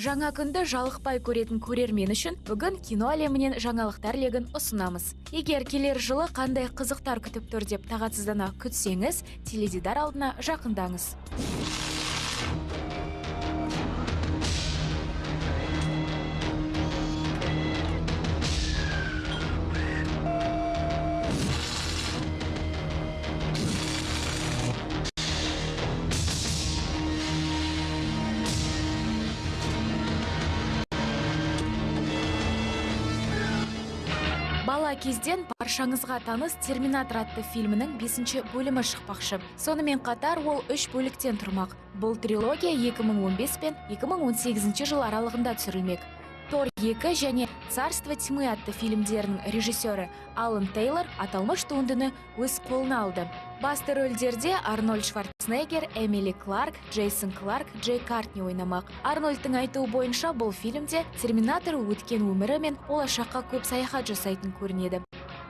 Жаңа күнді жалықпай көретін көрермен үшін бүгін кино әлемінен жаңалықтар легін ұсынамыз. Егер келер жылы қандай қызықтар күтіп тұр деп тағатсыздана күтсеңіз, теледидар алдына жақындаңыз. Бала кезден баршаңызға таныс «Терминатор» атты фильмінің 5-ші бөлімі шықпақшы. Сонымен қатар ол 3 бөліктен тұрмақ. Бұл трилогия 2015 пен 2018 жыл аралығында түсірілмек. Тор 2 және «Царство тьмы» атты фильмдерінің режиссері Алан Тейлор аталмыш туындыны өз қолына алды. Басты рөлдерде Арнольд Шварценеггер, Эмили Кларк, Джейсон Кларк, Джей Картни ойнамақ. Арнольдтың айтуы бойынша бұл фильмде Терминатор өткен өмірі мен болашаққа көп саяхат жасайтын көрінеді.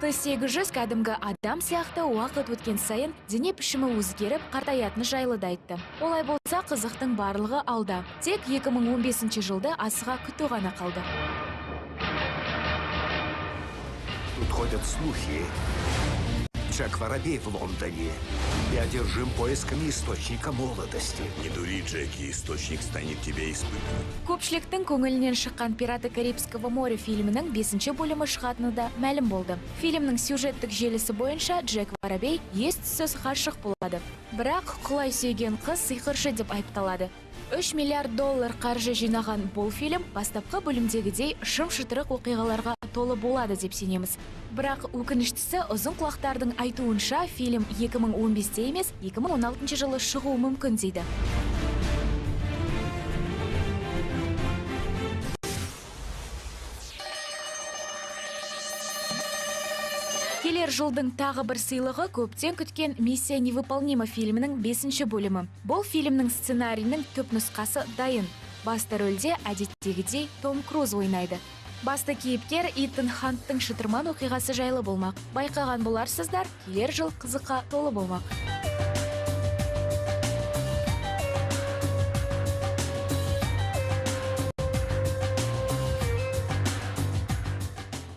Т-800 кәдімгі адам сияқты уақыт өткен сайын дене пішімі өзгеріп, қартаятыны жайлы да айтты. Олай болса, қызықтың барлығы алда. Тек 2015 жылды асыға күту ғана қалды. Тут ходят слухи. Джек Воробей в Лондоне и одержим поисками источника молодости. Не дури, Джеки, источник станет тебя испытывать. Көпшіліктің көңілінен шыққан «Пираты Карибского моря» фильмінің 5-ші бөлімі шығатыны да мәлім болды. Фильмнің сюжеттік желісі бойынша Джек Воробей ес-түссіз ғашық болады. Бірақ құлай сүйген қыз сиқыршы деп айыпталады. $3 миллиард қаржы жинаған бұл фильм бастапқы бөлімдегідей шым-шытырық оқиғаларға толы болады деп сенеміз. Бірақ өкініштісі, ұзын құлақтардың айтуынша фильм 2015-те емес, 2016 жылы шығуы мүмкін дейді. Келер жылдың тағы бір сыйлығы көптен күткен «Миссия невыполнима» фильмінің 5-ші бөлімі. Бұл фильмнің сценарийінің түп нұсқасы дайын. Басты рөлде әдеттегідей Том Круз ойнайды. Басты кейіпкер Итан Ханттың шытырман оқиғасы жайлы болмақ. Байқаған боларсыздар, келер жыл қызыққа толы болмақ.